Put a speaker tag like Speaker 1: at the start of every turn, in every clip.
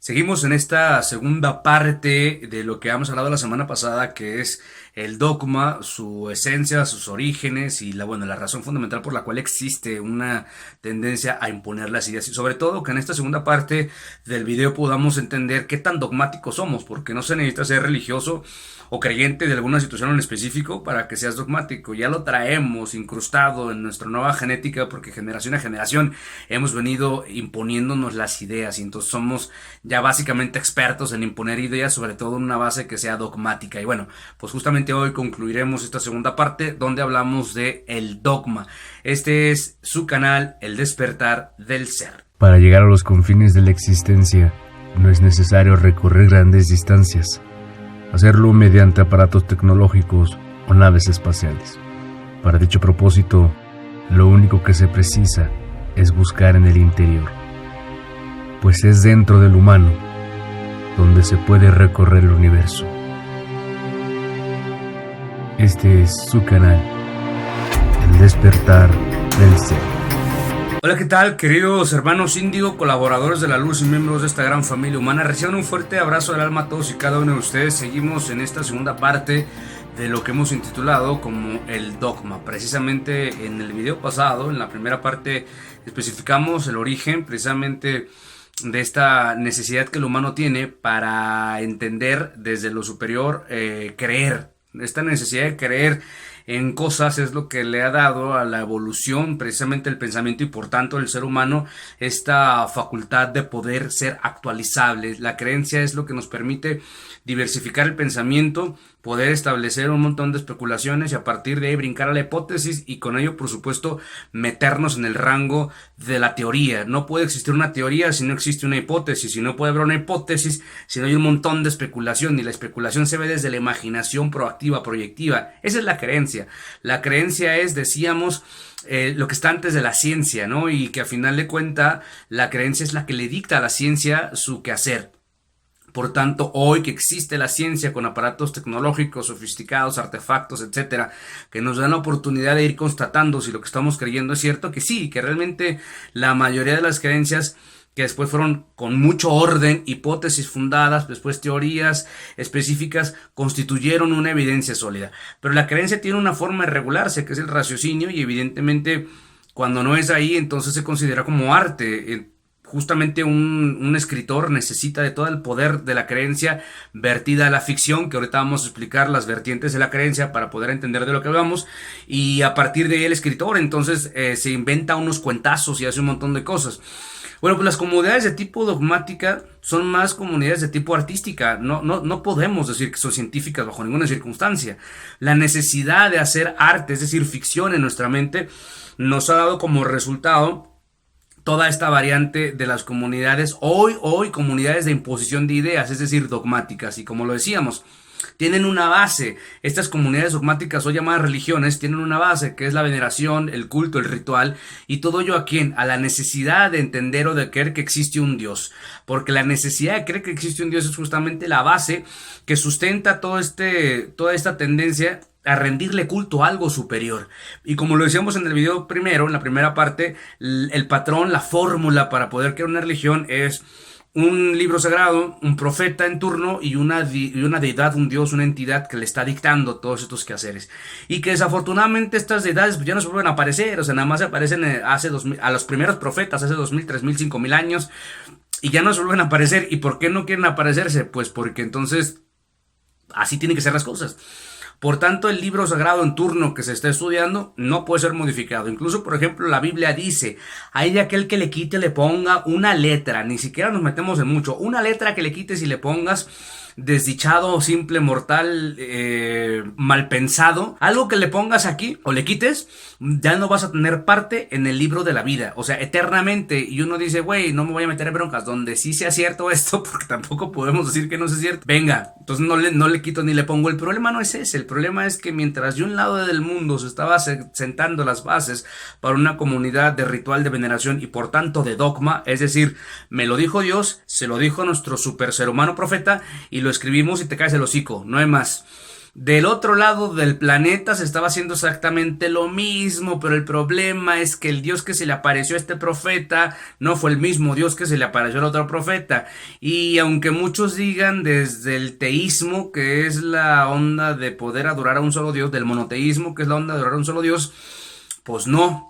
Speaker 1: Seguimos en esta segunda parte de lo que hemos hablado la semana pasada, que es el dogma, su esencia, sus orígenes y la razón fundamental por la cual existe una tendencia a imponer las ideas. Y sobre todo que en esta segunda parte del video podamos entender qué tan dogmáticos somos, porque no se necesita ser religioso o creyente de alguna situación en específico para que seas dogmático. Ya lo traemos incrustado en nuestra nueva genética porque generación a generación hemos venido imponiéndonos las ideas y entonces somos ya básicamente expertos en imponer ideas, sobre todo en una base que sea dogmática. Y bueno, pues justamente hoy concluiremos esta segunda parte donde hablamos de el dogma. Este es su canal, El Despertar del Ser.
Speaker 2: Para llegar a los confines de la existencia, no es necesario recorrer grandes distancias, hacerlo mediante aparatos tecnológicos o naves espaciales. Para dicho propósito, lo único que se precisa es buscar en el interior, pues es dentro del humano donde se puede recorrer el universo. Este es su canal, El Despertar del Ser.
Speaker 1: Hola, ¿qué tal, queridos hermanos índigo, colaboradores de la luz y miembros de esta gran familia humana? Reciban un fuerte abrazo del alma a todos y cada uno de ustedes. Seguimos en esta segunda parte de lo que hemos intitulado como el dogma. Precisamente en el video pasado, en la primera parte, especificamos el origen precisamente de esta necesidad que el humano tiene para entender desde lo superior, creer. Esta necesidad de creer en cosas es lo que le ha dado a la evolución precisamente el pensamiento y por tanto el ser humano esta facultad de poder ser actualizable. La creencia es lo que nos permite diversificar el pensamiento, poder establecer un montón de especulaciones y a partir de ahí brincar a la hipótesis y con ello por supuesto meternos en el rango de la teoría. No puede existir una teoría si no existe una hipótesis, si no puede haber una hipótesis si no hay un montón de especulación, y la especulación se ve desde la imaginación proactiva, proyectiva. Esa es la creencia. La creencia es, decíamos, lo que está antes de la ciencia, ¿no? Y que a final de cuentas la creencia es la que le dicta a la ciencia su quehacer. Por tanto, hoy que existe la ciencia con aparatos tecnológicos, sofisticados, artefactos, etcétera, que nos dan la oportunidad de ir constatando si lo que estamos creyendo es cierto, que sí, que realmente la mayoría de las creencias que después fueron con mucho orden, hipótesis fundadas, después teorías específicas, constituyeron una evidencia sólida. Pero la creencia tiene una forma de regularse, que es el raciocinio, y evidentemente cuando no es ahí, entonces se considera como arte. Justamente un escritor necesita de todo el poder de la creencia vertida a la ficción, que ahorita vamos a explicar las vertientes de la creencia para poder entender de lo que hablamos, y a partir de ahí el escritor entonces se inventa unos cuentazos y hace un montón de cosas. Bueno, pues las comunidades de tipo dogmática son más comunidades de tipo artística. No podemos decir que son científicas bajo ninguna circunstancia. La necesidad de hacer arte, es decir, ficción en nuestra mente, nos ha dado como resultado toda esta variante de las comunidades, hoy comunidades de imposición de ideas, es decir, dogmáticas, y como lo decíamos, tienen una base. Estas comunidades dogmáticas o llamadas religiones tienen una base que es la veneración, el culto, el ritual, y todo ello a quién, a la necesidad de entender o de creer que existe un Dios, porque la necesidad de creer que existe un Dios es justamente la base que sustenta toda esta tendencia a rendirle culto a algo superior. Y como lo decíamos en el video primero, en la primera parte, el patrón, la fórmula para poder crear una religión es un libro sagrado, un profeta en turno y una deidad, un dios, una entidad que le está dictando todos estos quehaceres. Y que desafortunadamente estas deidades ya no se vuelven a aparecer, o sea, nada más aparecen a los primeros profetas hace 2000, 3000, 5000 años y ya no se vuelven a aparecer. ¿Y por qué no quieren aparecerse? Pues porque entonces así tienen que ser las cosas. Por tanto, el libro sagrado en turno que se está estudiando no puede ser modificado. Incluso, por ejemplo, la Biblia dice, hay de aquel que le quite, le ponga una letra, ni siquiera nos metemos en mucho, una letra que le quites y le pongas, desdichado, simple, mortal, mal pensado, algo que le pongas aquí o le quites, ya no vas a tener parte en el libro de la vida, o sea, eternamente. Y uno dice, güey, no me voy a meter en broncas donde sí sea cierto esto, porque tampoco podemos decir que no sea cierto. Venga, entonces no le quito ni le pongo. El problema no es ese, el problema es que mientras de un lado del mundo se estaba sentando las bases para una comunidad de ritual de veneración y por tanto de dogma, es decir, me lo dijo Dios, se lo dijo nuestro super ser humano profeta y lo escribimos y te caes el hocico, no hay más. Del otro lado del planeta se estaba haciendo exactamente lo mismo, pero el problema es que el Dios que se le apareció a este profeta no fue el mismo Dios que se le apareció al otro profeta. Y aunque muchos digan desde el teísmo, que es la onda de poder adorar a un solo Dios, del monoteísmo, que es la onda de adorar a un solo Dios, pues no.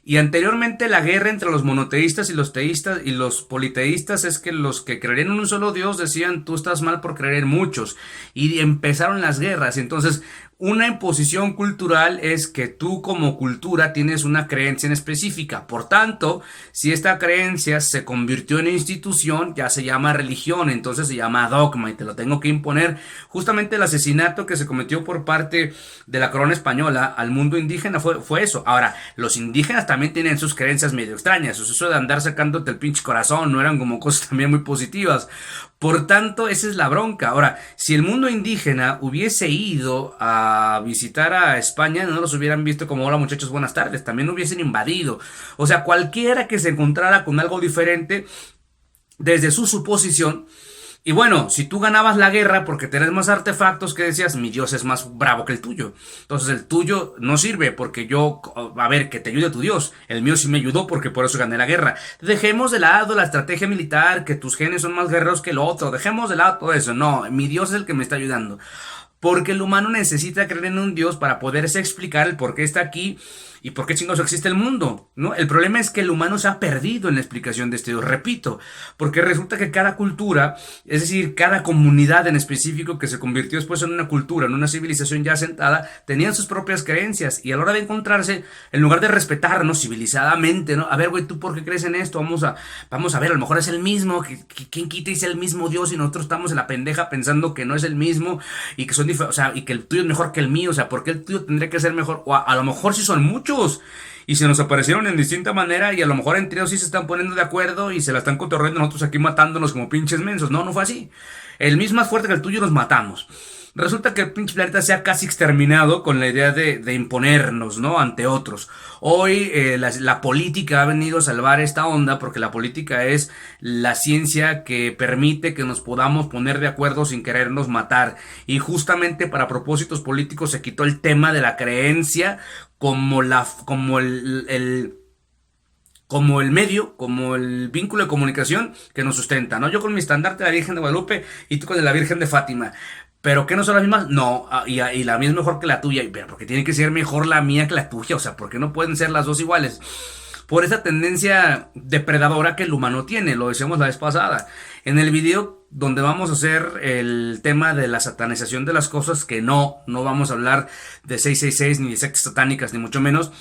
Speaker 1: Y anteriormente la guerra entre los monoteístas y los teístas y los politeístas es que los que creerían en un solo Dios decían tú estás mal por creer en muchos y empezaron las guerras. Entonces una imposición cultural es que tú como cultura tienes una creencia en específica. Por tanto, si esta creencia se convirtió en institución, ya se llama religión, entonces se llama dogma y te lo tengo que imponer. Justamente el asesinato que se cometió por parte de la corona española al mundo indígena fue eso. Ahora, los indígenas también tienen sus creencias medio extrañas. Eso de andar sacándote el pinche corazón no eran como cosas también muy positivas. Por tanto, esa es la bronca. Ahora, si el mundo indígena hubiese ido a visitar a España, no los hubieran visto como hola muchachos, buenas tardes, también hubiesen invadido. O sea, cualquiera que se encontrara con algo diferente desde su suposición. Y bueno, si tú ganabas la guerra porque tenés más artefactos, que decías, mi Dios es más bravo que el tuyo. Entonces el tuyo no sirve porque yo, a ver, que te ayude tu Dios. El mío sí me ayudó porque por eso gané la guerra. Dejemos de lado la estrategia militar, que tus genes son más guerreros que el otro. Dejemos de lado todo eso. No, mi Dios es el que me está ayudando. Porque el humano necesita creer en un Dios para poderse explicar el por qué está aquí y por qué chingados existe el mundo, ¿no? El problema es que el humano se ha perdido en la explicación de este Dios, repito, porque resulta que cada cultura, es decir, cada comunidad en específico que se convirtió después en una cultura, en una civilización ya asentada, tenían sus propias creencias y a la hora de encontrarse, en lugar de respetarnos civilizadamente, ¿no? A ver, güey, ¿tú por qué crees en esto? Vamos a ver, a lo mejor es el mismo, ¿quién quita y es el mismo Dios y nosotros estamos en la pendeja pensando que no es el mismo y que son o sea, y que el tuyo es mejor que el mío, o sea, ¿por qué el tuyo tendría que ser mejor? O a lo mejor sí son muchos y se nos aparecieron en distinta manera y a lo mejor entre ellos sí se están poniendo de acuerdo y se la están cotorreando nosotros aquí matándonos como pinches mensos. No, no fue así. El mismo más fuerte que el tuyo nos matamos. Resulta que el pinche planeta se ha casi exterminado con la idea de imponernos, ¿no? Ante otros. Hoy la política ha venido a salvar esta onda porque la política es la ciencia que permite que nos podamos poner de acuerdo sin querernos matar. Y justamente para propósitos políticos se quitó el tema de la creencia como el medio, como el vínculo de comunicación que nos sustenta, ¿no? Yo con mi estandarte de la Virgen de Guadalupe y tú con la Virgen de Fátima. ¿Pero qué no son las mismas? No, y la mía es mejor que la tuya. Pero porque tiene que ser mejor la mía que la tuya. O sea, ¿por qué no pueden ser las dos iguales? Por esa tendencia depredadora que el humano tiene. Lo decíamos la vez pasada. En el video donde vamos a hacer el tema de la satanización de las cosas, que no vamos a hablar de 666 ni de sectas satánicas, ni mucho menos.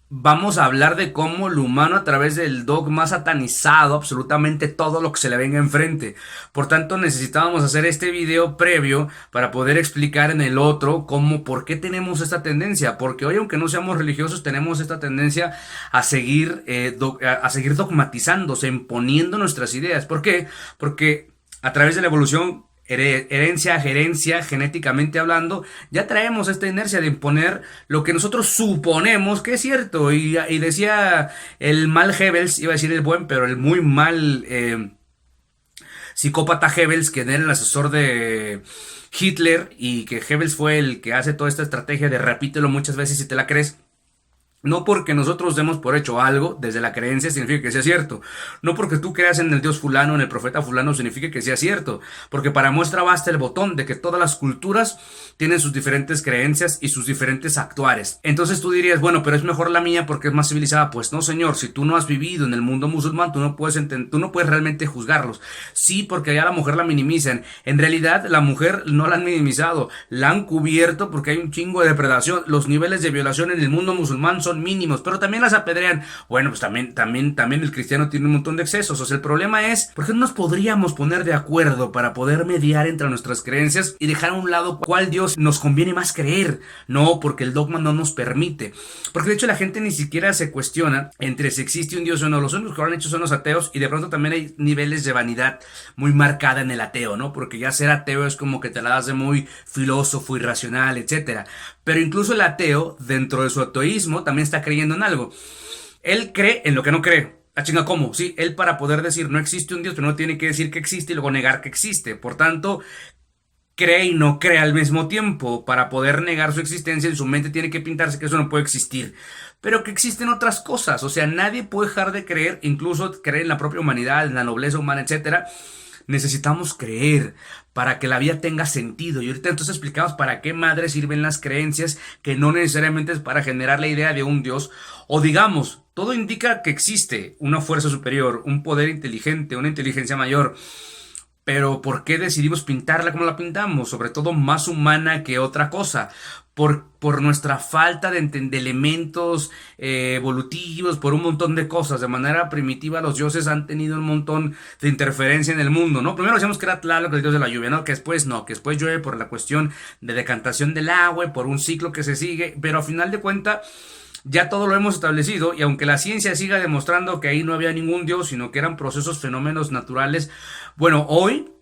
Speaker 1: Vamos a hablar de cómo el humano a través del dogma ha satanizado absolutamente todo lo que se le venga enfrente. Por tanto, necesitábamos hacer este video previo para poder explicar en el otro por qué tenemos esta tendencia. Porque hoy, aunque no seamos religiosos, tenemos esta tendencia a seguir dogmatizándose, imponiendo nuestras ideas. ¿Por qué? Porque a través de la evolución, herencia, gerencia, genéticamente hablando, ya traemos esta inercia de imponer lo que nosotros suponemos que es cierto. Y decía el mal Goebbels, iba a decir el buen, pero el muy mal psicópata Goebbels, que era el asesor de Hitler, y que Goebbels fue el que hace toda esta estrategia de repítelo muchas veces y te la crees. No porque nosotros demos por hecho algo desde la creencia significa que sea cierto. No porque tú creas en el Dios fulano, en el profeta fulano, significa que sea cierto. Porque para muestra basta el botón de que todas las culturas tienen sus diferentes creencias y sus diferentes actuares. Entonces tú dirías, bueno, pero es mejor la mía porque es más civilizada. Pues no, señor, si tú no has vivido en el mundo musulmán, tú no puedes realmente juzgarlos. Sí, porque allá la mujer la minimizan. En realidad la mujer no la han minimizado, la han cubierto porque hay un chingo de depredación. Los niveles de violación en el mundo musulmán son mínimos, pero también las apedrean. Bueno, pues también el cristiano tiene un montón de excesos. O sea, el problema es, ¿por qué no nos podríamos poner de acuerdo para poder mediar entre nuestras creencias y dejar a un lado cuál Dios nos conviene más creer? No, porque el dogma no nos permite. Porque de hecho la gente ni siquiera se cuestiona entre si existe un Dios o no. Los únicos que lo han hecho son los ateos, y de pronto también hay niveles de vanidad muy marcada en el ateo, ¿no? Porque ya ser ateo es como que te la das de muy filósofo, irracional, etcétera. Pero incluso el ateo, dentro de su ateísmo, también está creyendo en algo. Él cree en lo que no cree. Ah, chinga, ¿cómo? Sí, él para poder decir no existe un Dios, pero no tiene que decir que existe y luego negar que existe. Por tanto, cree y no cree al mismo tiempo. Para poder negar su existencia, en su mente tiene que pintarse que eso no puede existir. Pero que existen otras cosas. O sea, nadie puede dejar de creer, incluso creer en la propia humanidad, en la nobleza humana, etcétera. Necesitamos creer para que la vida tenga sentido. Y ahorita entonces explicamos para qué madre sirven las creencias, que no necesariamente es para generar la idea de un Dios. O digamos, todo indica que existe una fuerza superior, un poder inteligente, una inteligencia mayor. Pero ¿por qué decidimos pintarla como la pintamos? Sobre todo más humana que otra cosa. Por nuestra falta de elementos evolutivos, por un montón de cosas. De manera primitiva los dioses han tenido un montón de interferencia en el mundo, ¿no? Primero decíamos que era Tlaloc, el dios de la lluvia, ¿no? Que después no, que después llueve por la cuestión de decantación del agua, por un ciclo que se sigue. Pero a final de cuentas ya todo lo hemos establecido, y aunque la ciencia siga demostrando que ahí no había ningún dios, sino que eran procesos, fenómenos naturales, bueno, hoy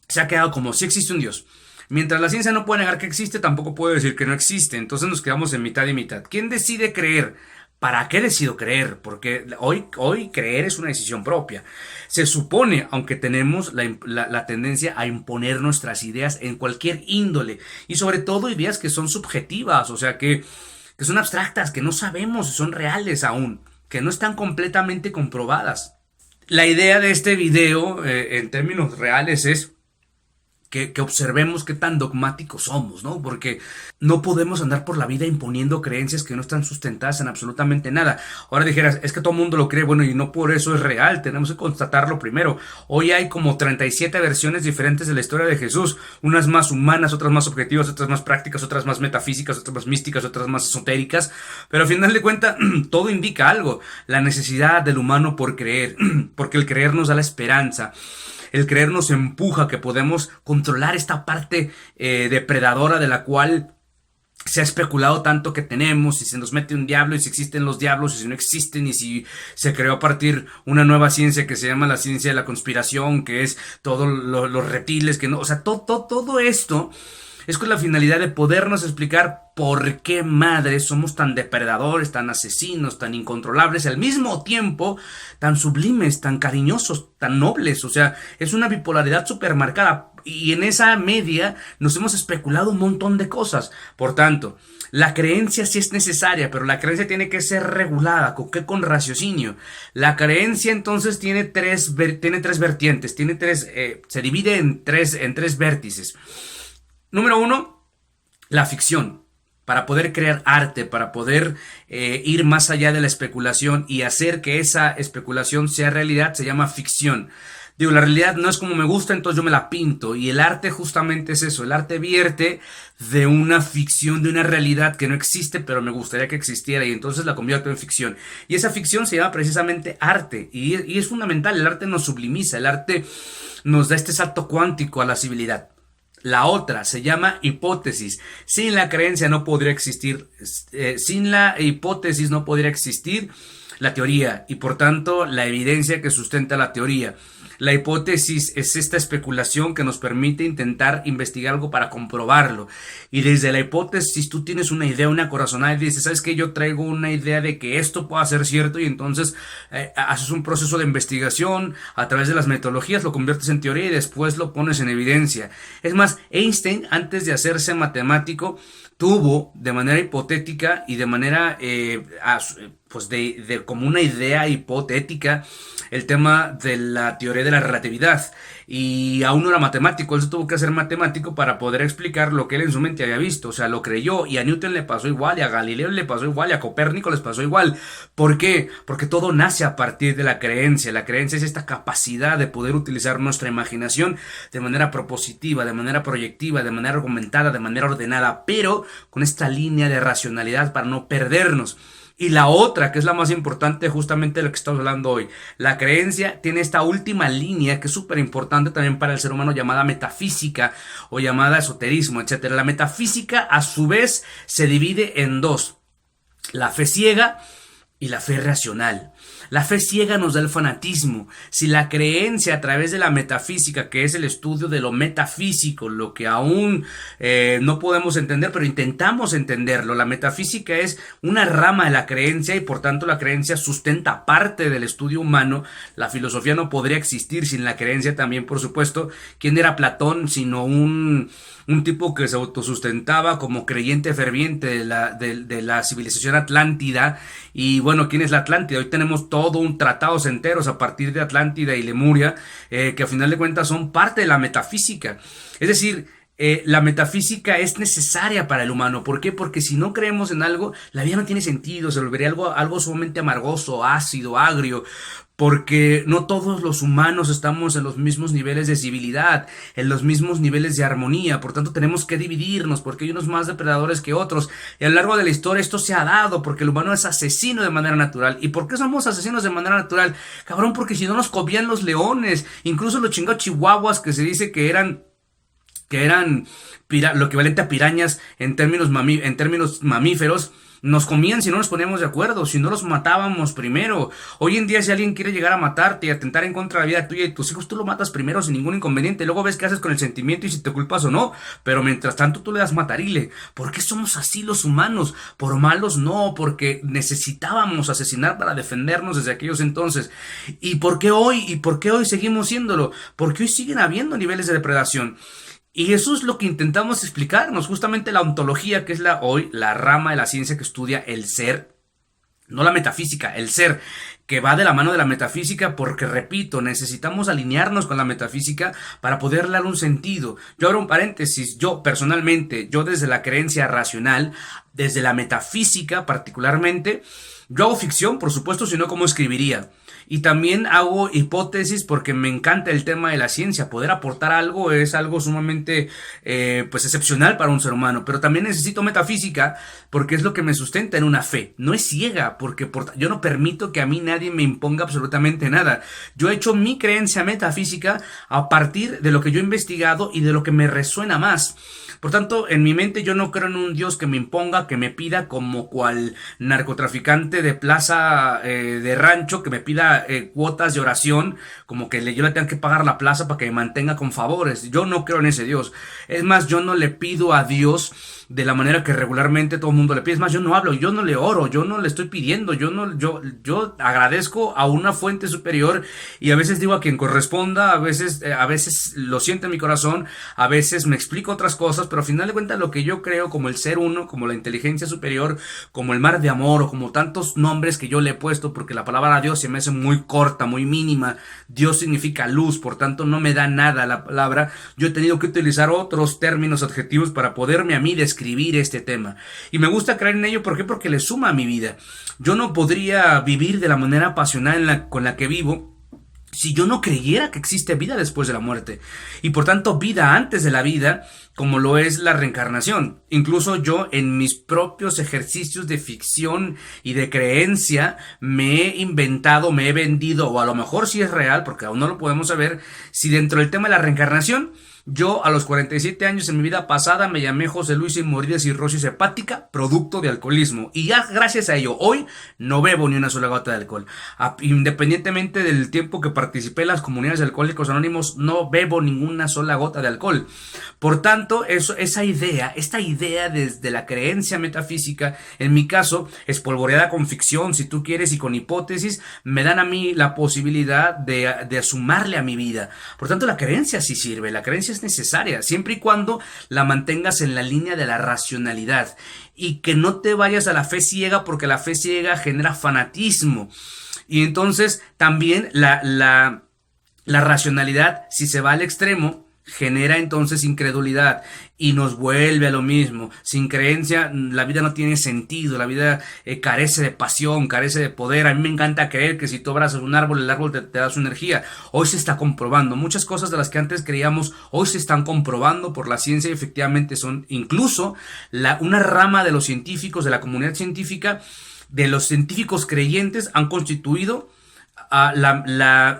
Speaker 1: se ha quedado como si existe un dios. Mientras la ciencia no puede negar que existe, tampoco puede decir que no existe. Entonces nos quedamos en mitad y mitad. ¿Quién decide creer? ¿Para qué decido creer? Porque hoy creer es una decisión propia. Se supone, aunque tenemos la tendencia a imponer nuestras ideas en cualquier índole, y sobre todo ideas que son subjetivas, o sea, que son abstractas, que no sabemos si son reales aún, que no están completamente comprobadas. La idea de este video, en términos reales, es que observemos qué tan dogmáticos somos, ¿no? Porque no podemos andar por la vida imponiendo creencias que no están sustentadas en absolutamente nada. Ahora dijeras, es que todo el mundo lo cree, bueno, y no por eso es real, tenemos que constatarlo primero. Hoy hay como 37 versiones diferentes de la historia de Jesús, unas más humanas, otras más objetivas, otras más prácticas, otras más metafísicas, otras más místicas, otras más esotéricas, pero al final de cuentas todo indica algo, la necesidad del humano por creer, porque el creer nos da la esperanza. El creer nos empuja a que podemos controlar esta parte depredadora de la cual se ha especulado tanto que tenemos, si se nos mete un diablo, y si existen los diablos, y si no existen, y si se creó a partir una nueva ciencia que se llama la ciencia de la conspiración, que es todos los reptiles, que no, o sea, todo esto es con la finalidad de podernos explicar por qué madres somos tan depredadores, tan asesinos, tan incontrolables, al mismo tiempo tan sublimes, tan cariñosos, tan nobles. O sea, es una bipolaridad súper marcada, y en esa media nos hemos especulado un montón de cosas. Por tanto, la creencia sí es necesaria, pero la creencia tiene que ser regulada. ¿Con qué? Con raciocinio. La creencia entonces tiene tres vertientes, se divide en tres vértices. Número 1, la ficción. Para poder crear arte, para poder ir más allá de la especulación y hacer que esa especulación sea realidad, se llama ficción. Digo, la realidad no es como me gusta, entonces yo me la pinto. Y el arte justamente es eso. El arte vierte de una ficción, de una realidad que no existe, pero me gustaría que existiera, y entonces la convierto en ficción. Y esa ficción se llama precisamente arte. Y es fundamental. El arte nos sublimiza. El arte nos da este salto cuántico a la civilidad. La otra se llama hipótesis. Sin la creencia no podría existir, sin la hipótesis no podría existir la teoría, y por tanto la evidencia que sustenta la teoría. La hipótesis es esta especulación que nos permite intentar investigar algo para comprobarlo. Y desde la hipótesis tú tienes una idea, una corazonada, y dices, ¿sabes qué? Yo traigo una idea de que esto pueda ser cierto, y entonces haces un proceso de investigación a través de las metodologías, lo conviertes en teoría y después lo pones en evidencia. Es más, Einstein, antes de hacerse matemático, tuvo de manera hipotética y de manera como una idea hipotética el tema de la teoría de la relatividad, y aún no era matemático. Él se tuvo que hacer matemático para poder explicar lo que él en su mente había visto. O sea, lo creyó, y a Newton le pasó igual, y a Galileo le pasó igual, y a Copérnico les pasó igual. ¿Por qué? Porque todo nace a partir de la creencia. La creencia es esta capacidad de poder utilizar nuestra imaginación de manera propositiva, de manera proyectiva, de manera argumentada, de manera ordenada, pero con esta línea de racionalidad para no perdernos. Y la otra, que es la más importante, justamente de lo que estamos hablando hoy, la creencia tiene esta última línea que es súper importante también para el ser humano, llamada metafísica o llamada esoterismo, etc. La metafísica, a su vez, se divide en dos: la fe ciega y la fe racional. La fe ciega nos da el fanatismo. Si la creencia a través de la metafísica, que es el estudio de lo metafísico, lo que aún no podemos entender, pero intentamos entenderlo. La metafísica es una rama de la creencia y por tanto la creencia sustenta parte del estudio humano. La filosofía no podría existir sin la creencia también, por supuesto. ¿Quién era Platón sino un tipo que se autosustentaba como creyente ferviente de la civilización atlántida? Y bueno, ¿quién es la Atlántida? Hoy tenemos todo un tratados enteros a partir de Atlántida y Lemuria, que a final de cuentas son parte de la metafísica. Es decir, la metafísica es necesaria para el humano. ¿Por qué? Porque si no creemos en algo, la vida no tiene sentido, se volvería algo sumamente amargoso, ácido, agrio. Porque no todos los humanos estamos en los mismos niveles de civilidad, en los mismos niveles de armonía, por tanto tenemos que dividirnos, porque hay unos más depredadores que otros, y a lo largo de la historia esto se ha dado, porque el humano es asesino de manera natural. ¿Y por qué somos asesinos de manera natural? Cabrón, porque si no nos comían los leones, incluso los chingados chihuahuas que se dice que eran lo equivalente a pirañas en términos mamíferos, nos comían si no nos poníamos de acuerdo, si no los matábamos primero. Hoy en día si alguien quiere llegar a matarte y atentar en contra de la vida tuya y tus hijos, tú lo matas primero sin ningún inconveniente, luego ves qué haces con el sentimiento y si te culpas o no, pero mientras tanto tú le das matarile. ¿Por qué somos así los humanos? Por malos no, porque necesitábamos asesinar para defendernos desde aquellos entonces. ¿Y por qué hoy seguimos siéndolo? Porque hoy siguen habiendo niveles de depredación. Y eso es lo que intentamos explicarnos, justamente la ontología, que es hoy la rama de la ciencia que estudia el ser, no la metafísica, el ser, que va de la mano de la metafísica, porque repito, necesitamos alinearnos con la metafísica para poder darle un sentido. Yo abro un paréntesis, yo personalmente, yo desde la creencia racional, desde la metafísica particularmente, yo hago ficción, por supuesto, si no, ¿cómo escribiría? Y también hago hipótesis porque me encanta el tema de la ciencia. Poder aportar algo es algo sumamente pues excepcional para un ser humano. Pero también necesito metafísica porque es lo que me sustenta en una fe. No es ciega porque yo no permito que a mí nadie me imponga absolutamente nada. Yo he hecho mi creencia metafísica a partir de lo que yo he investigado y de lo que me resuena más. Por tanto, en mi mente yo no creo en un Dios que me imponga, que me pida como cual narcotraficante de plaza de rancho, que me pida cuotas de oración, como que yo le tenga que pagar la plaza para que me mantenga con favores. Yo no creo en ese Dios. Es más, yo no le pido a Dios de la manera que regularmente todo el mundo le pide. Es más, yo no hablo, yo no le oro, yo no le estoy pidiendo, yo agradezco a una fuente superior y a veces digo a quien corresponda, a veces lo siento en mi corazón, a veces me explico otras cosas, pero al final de cuentas lo que yo creo como el ser uno, como la inteligencia superior, como el mar de amor o como tantos nombres que yo le he puesto, porque la palabra Dios se me hace muy corta, muy mínima. Dios significa luz, por tanto no me da nada la palabra. Yo he tenido que utilizar otros términos adjetivos para poderme a mí describir este tema. Y me gusta creer en ello, ¿por qué? Porque le suma a mi vida. Yo no podría vivir de la manera apasionada con la que vivo si yo no creyera que existe vida después de la muerte y por tanto vida antes de la vida, como lo es la reencarnación. Incluso yo en mis propios ejercicios de ficción y de creencia me he inventado, me he vendido, o a lo mejor sí es real porque aún no lo podemos saber, si dentro del tema de la reencarnación yo a los 47 años en mi vida pasada me llamé José Luis y morí de cirrosis hepática, producto de alcoholismo. Y ya gracias a ello, hoy no bebo ni una sola gota de alcohol. Independientemente del tiempo que participé en las comunidades de Alcohólicos Anónimos, no bebo ninguna sola gota de alcohol. Por tanto, esta idea desde la creencia metafísica, en mi caso, espolvoreada con ficción, si tú quieres, y con hipótesis, me dan a mí la posibilidad de sumarle a mi vida. Por tanto, la creencia sí sirve, la creencia es necesaria, siempre y cuando la mantengas en la línea de la racionalidad y que no te vayas a la fe ciega, porque la fe ciega genera fanatismo. Y entonces también la racionalidad, si se va al extremo, genera entonces incredulidad y nos vuelve a lo mismo. Sin creencia la vida no tiene sentido, la vida carece de pasión, carece de poder. A mí me encanta creer que si tú abrazas un árbol, el árbol te da su energía. Hoy se está comprobando, muchas cosas de las que antes creíamos hoy se están comprobando por la ciencia y efectivamente son incluso una rama de los científicos, de la comunidad científica, de los científicos creyentes han constituido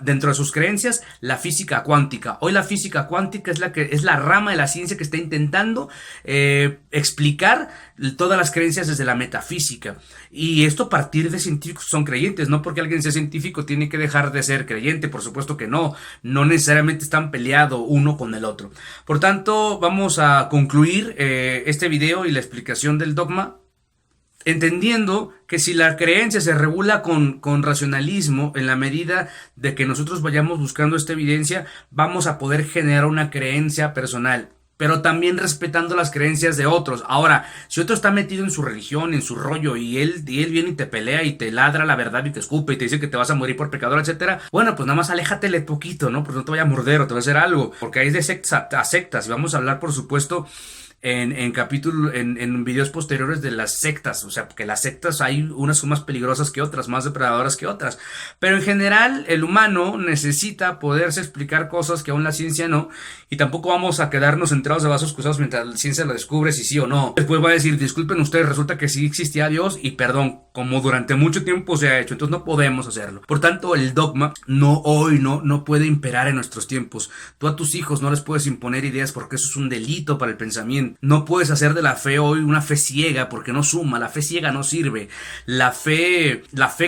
Speaker 1: dentro de sus creencias, la física cuántica. Hoy la física cuántica es la rama de la ciencia que está intentando explicar todas las creencias desde la metafísica. Y esto a partir de científicos que son creyentes. No porque alguien sea científico tiene que dejar de ser creyente. Por supuesto que no. No necesariamente están peleados uno con el otro. Por tanto, vamos a concluir este video y la explicación del dogma, entendiendo que si la creencia se regula con racionalismo, en la medida de que nosotros vayamos buscando esta evidencia, vamos a poder generar una creencia personal, pero también respetando las creencias de otros. Ahora, si otro está metido en su religión, en su rollo, y él viene y te pelea y te ladra la verdad y te escupe y te dice que te vas a morir por pecador, etcétera, bueno, pues nada más aléjatele poquito, ¿no? Pues no te vaya a morder o te va a hacer algo, porque hay de sectas a sectas, y vamos a hablar, por supuesto, en videos posteriores de las sectas. O sea, porque las sectas hay unas son más peligrosas que otras, más depredadoras que otras, pero en general el humano necesita poderse explicar cosas que aún la ciencia no, y tampoco vamos a quedarnos centrados de vasos cruzados mientras la ciencia lo descubre si sí o no. Después va a decir, disculpen ustedes, resulta que sí existía Dios, y perdón, como durante mucho tiempo se ha hecho, entonces no podemos hacerlo. Por tanto, el dogma no puede imperar en nuestros tiempos. Tú a tus hijos no les puedes imponer ideas, porque eso es un delito para el pensamiento. No puedes hacer de la fe hoy una fe ciega, porque no suma. La fe ciega no sirve. La fe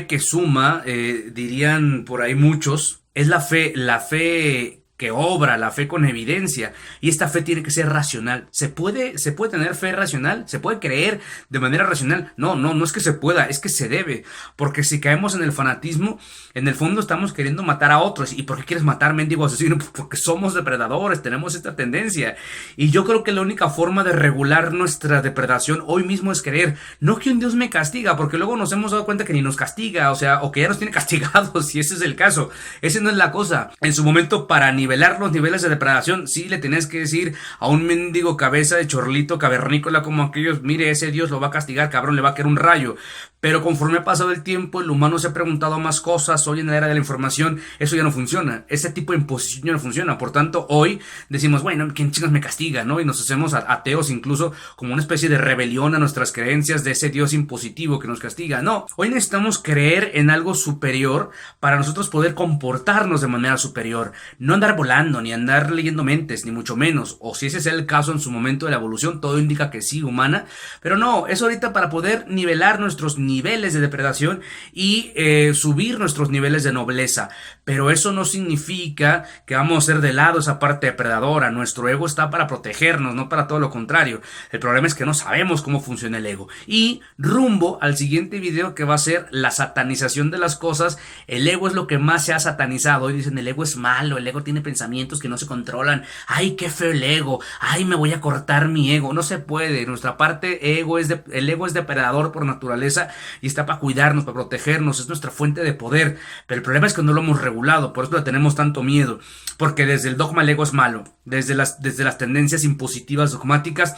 Speaker 1: que suma, dirían por ahí muchos, es la fe que obra, la fe con evidencia, y esta fe tiene que ser racional. ¿Se puede tener fe racional? ¿Se puede creer de manera racional? No es que se pueda, es que se debe, porque si caemos en el fanatismo, en el fondo estamos queriendo matar a otros. ¿Y por qué quieres matar, mendigo asesino? Porque somos depredadores, tenemos esta tendencia, y yo creo que la única forma de regular nuestra depredación hoy mismo es creer, no que un Dios me castiga, porque luego nos hemos dado cuenta que ni nos castiga, o que ya nos tiene castigados, si ese es el caso. Esa no es la cosa. En su momento, para nivelar los niveles de depredación, sí le tenés que decir a un mendigo cabeza de chorlito cavernícola como aquellos, mire, ese Dios lo va a castigar, cabrón, le va a caer un rayo. Pero conforme ha pasado el tiempo, el humano se ha preguntado más cosas. Hoy en la era de la información, eso ya no funciona. Ese tipo de imposición ya no funciona. Por tanto, hoy decimos, bueno, ¿quién chingas me castiga? ¿No? Y nos hacemos ateos, incluso como una especie de rebelión a nuestras creencias de ese Dios impositivo que nos castiga. No, hoy necesitamos creer en algo superior para nosotros poder comportarnos de manera superior. No andar volando, ni andar leyendo mentes, ni mucho menos. O si ese es el caso en su momento de la evolución, todo indica que sí, humana. Pero no, es ahorita para poder nivelar nuestros niveles de depredación y subir nuestros niveles de nobleza. Pero eso no significa que vamos a hacer de lado esa parte depredadora. Nuestro ego está para protegernos, no para todo lo contrario. El problema es que no sabemos cómo funciona el ego. Y rumbo al siguiente video, que va a ser la satanización de las cosas. El ego es lo que más se ha satanizado. Hoy dicen, el ego es malo, el ego tiene pensamientos que no se controlan. Ay, qué feo el ego. Ay, me voy a cortar mi ego. No se puede. Nuestra parte el ego es depredador por naturaleza, y está para cuidarnos, para protegernos, es nuestra fuente de poder. Pero el problema es que no lo hemos regulado, por eso le tenemos tanto miedo, porque desde el dogma el ego es malo, desde las tendencias impositivas dogmáticas,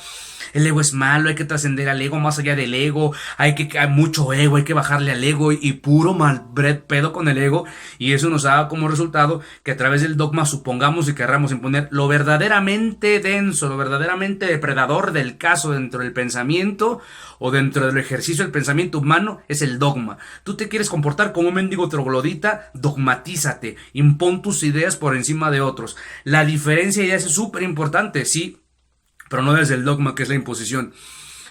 Speaker 1: el ego es malo, hay que trascender al ego, más allá del ego, hay mucho ego, hay que bajarle al ego, y puro mal pedo con el ego, y eso nos da como resultado que a través del dogma supongamos y querramos imponer lo verdaderamente denso, lo verdaderamente depredador del caso dentro del pensamiento o dentro del ejercicio del pensamiento humano, es el dogma. Tú te quieres comportar como un mendigo troglodita, dogmatízate, impón tus ideas por encima de otros. La diferencia ya es súper importante, sí, pero no desde el dogma, que es la imposición.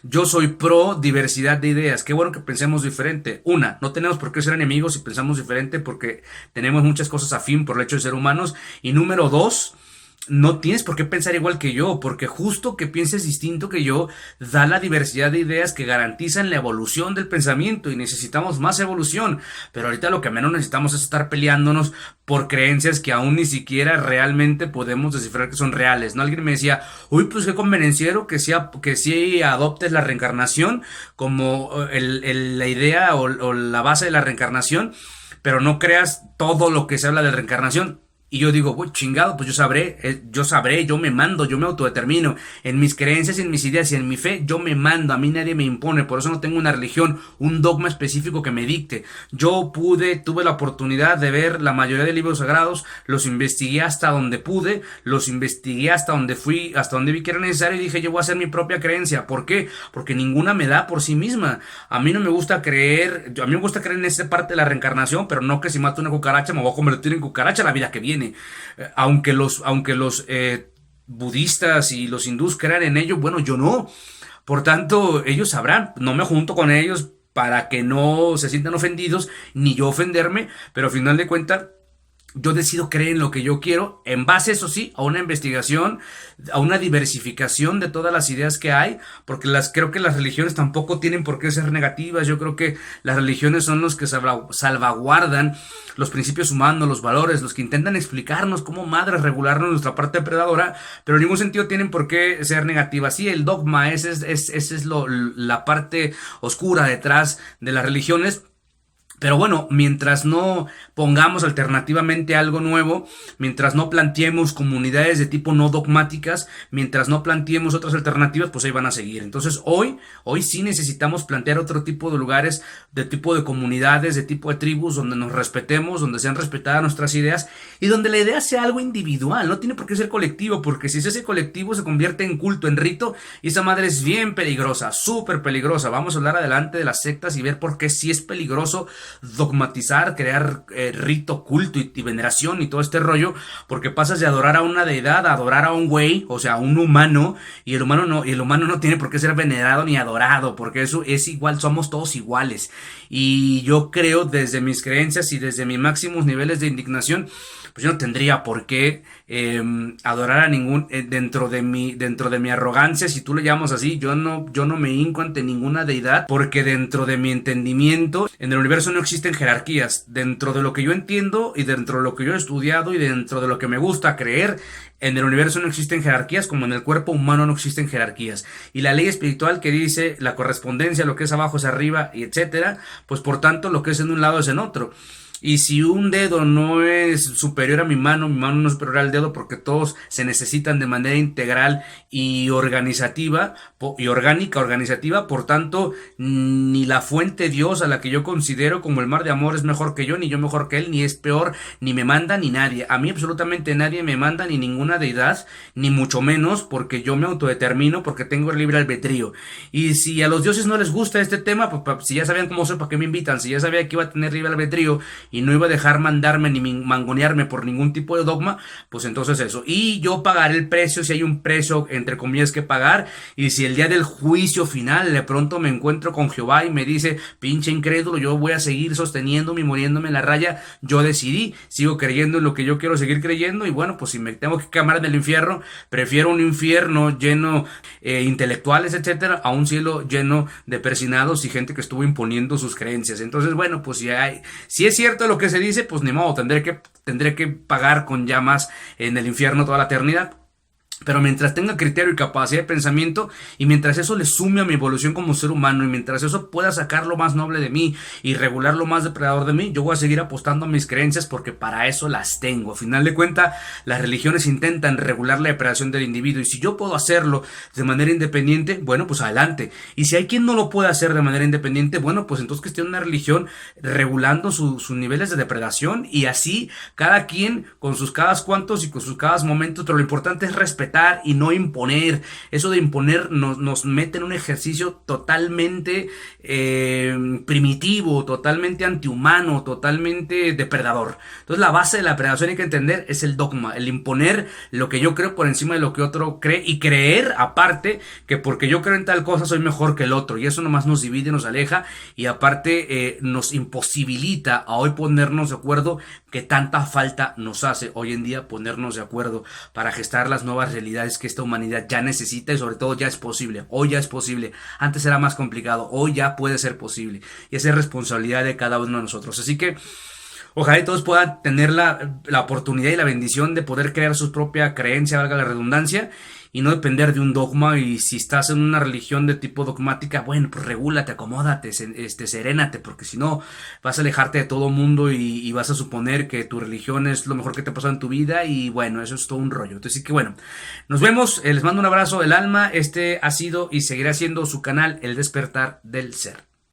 Speaker 1: Yo soy pro diversidad de ideas. Qué bueno que pensemos diferente. Una, no tenemos por qué ser enemigos si pensamos diferente, porque tenemos muchas cosas afín por el hecho de ser humanos. Y número dos, no tienes por qué pensar igual que yo, porque justo que pienses distinto que yo da la diversidad de ideas que garantizan la evolución del pensamiento, y necesitamos más evolución. Pero ahorita lo que menos necesitamos es estar peleándonos por creencias que aún ni siquiera realmente podemos descifrar que son reales, ¿no? Alguien me decía, uy, pues qué convenenciero que sí adoptes la reencarnación como la idea o la base de la reencarnación, pero no creas todo lo que se habla de reencarnación. Y yo digo, uy, chingado, pues yo sabré, yo me mando, yo me autodetermino. En mis creencias, en mis ideas y en mi fe, yo me mando, a mí nadie me impone. Por eso no tengo una religión, un dogma específico que me dicte. Tuve la oportunidad de ver la mayoría de libros sagrados, los investigué hasta donde pude, los investigué hasta donde fui, hasta donde vi que era necesario y dije, yo voy a hacer mi propia creencia. ¿Por qué? Porque ninguna me da por sí misma. A mí me gusta creer en esa parte de la reencarnación, pero no que si mato una cucaracha me voy a convertir en cucaracha la vida que viene. Aunque los budistas y los hindús crean en ello, bueno, yo no. Por tanto, ellos sabrán, no me junto con ellos para que no se sientan ofendidos, ni yo ofenderme, pero al final de cuentas, yo decido creer en lo que yo quiero, en base, eso sí, a una investigación, a una diversificación de todas las ideas que hay, porque creo que las religiones tampoco tienen por qué ser negativas. Yo creo que las religiones son los que salvaguardan los principios humanos, los valores, los que intentan explicarnos cómo madres regularnos nuestra parte depredadora, pero en ningún sentido tienen por qué ser negativas. Sí, el dogma, esa es la parte oscura detrás de las religiones. Pero bueno, mientras no pongamos alternativamente algo nuevo, mientras no planteemos comunidades de tipo no dogmáticas, mientras no planteemos otras alternativas, pues ahí van a seguir. Entonces hoy sí necesitamos plantear otro tipo de lugares, de tipo de comunidades, de tipo de tribus, donde nos respetemos, donde sean respetadas nuestras ideas y donde la idea sea algo individual, no tiene por qué ser colectivo, porque si es ese colectivo se convierte en culto, en rito, y esa madre es bien peligrosa, súper peligrosa. Vamos a hablar adelante de las sectas y ver por qué sí es peligroso dogmatizar, crear rito, culto y veneración y todo este rollo, porque pasas de adorar a una deidad a adorar a un güey, o sea, a un humano, y el humano no tiene por qué ser venerado ni adorado, porque eso es igual, somos todos iguales. Y yo creo, desde mis creencias y desde mis máximos niveles de indignación, pues yo no tendría por qué adorar a ningún, dentro de mi arrogancia, si tú le llamas así, yo no me hinco ante ninguna deidad, porque dentro de mi entendimiento, en el universo no existen jerarquías. Dentro de lo que yo entiendo y dentro de lo que yo he estudiado y dentro de lo que me gusta creer, en el universo no existen jerarquías, como en el cuerpo humano no existen jerarquías. Y la ley espiritual que dice la correspondencia, lo que es abajo es arriba, y etcétera, pues por tanto lo que es en un lado es en otro. Y si un dedo no es superior a mi mano no es superior al dedo, porque todos se necesitan de manera integral y organizativa, por tanto, ni la fuente Dios, a la que yo considero como el mar de amor, es mejor que yo, ni yo mejor que él, ni es peor, ni me manda, ni nadie. A mí absolutamente nadie me manda, ni ninguna deidad, ni mucho menos, porque yo me autodetermino, porque tengo el libre albedrío. Y si a los dioses no les gusta este tema, pues si ya sabían cómo soy, ¿para qué me invitan? Si ya sabía que iba a tener libre albedrío y no iba a dejar mandarme ni mangonearme por ningún tipo de dogma, pues entonces eso. Y yo pagaré el precio, si hay un precio entre comillas que pagar, y si el día del juicio final de pronto me encuentro con Jehová y me dice, pinche incrédulo, yo voy a seguir sosteniéndome y muriéndome en la raya, yo decidí, sigo creyendo en lo que yo quiero seguir creyendo, y bueno, pues si me tengo que quemar en el infierno, prefiero un infierno lleno intelectuales, etcétera, a un cielo lleno de persinados y gente que estuvo imponiendo sus creencias. Entonces, bueno, pues si es cierto lo que se dice, pues ni modo, tendré que pagar con llamas en el infierno toda la eternidad. Pero mientras tenga criterio y capacidad de pensamiento, y mientras eso le sume a mi evolución como ser humano, y mientras eso pueda sacar lo más noble de mí y regular lo más depredador de mí, yo voy a seguir apostando a mis creencias, porque para eso las tengo. A final de cuentas, las religiones intentan regular la depredación del individuo, y si yo puedo hacerlo de manera independiente, bueno, pues adelante. Y si hay quien no lo puede hacer de manera independiente, bueno, pues entonces que esté una religión regulando sus niveles de depredación, y así cada quien con sus cada cuantos y con sus cada momentos. Pero lo importante es respetar y no imponer. Eso de imponer nos mete en un ejercicio totalmente primitivo, totalmente antihumano, totalmente depredador. Entonces la base de la depredación, hay que entender, es el dogma, el imponer lo que yo creo por encima de lo que otro cree, y creer aparte que porque yo creo en tal cosa soy mejor que el otro, y eso nomás nos divide, nos aleja, y aparte nos imposibilita a hoy ponernos de acuerdo, que tanta falta nos hace hoy en día ponernos de acuerdo para gestar las nuevas realidades que esta humanidad ya necesita, y sobre todo ya es posible. Hoy ya es posible. Antes era más complicado, hoy ya puede ser posible, y esa es responsabilidad de cada uno de nosotros. Así que Ojalá y todos puedan tener la oportunidad y la bendición de poder crear su propia creencia, valga la redundancia, y no depender de un dogma. Y si estás en una religión de tipo dogmática, bueno, pues regúlate, acomódate, serénate, porque si no vas a alejarte de todo mundo y vas a suponer que tu religión es lo mejor que te ha pasado en tu vida, y bueno, eso es todo un rollo. Entonces, sí que bueno, nos vemos, les mando un abrazo del alma. Este ha sido y seguirá siendo su canal El Despertar del Ser.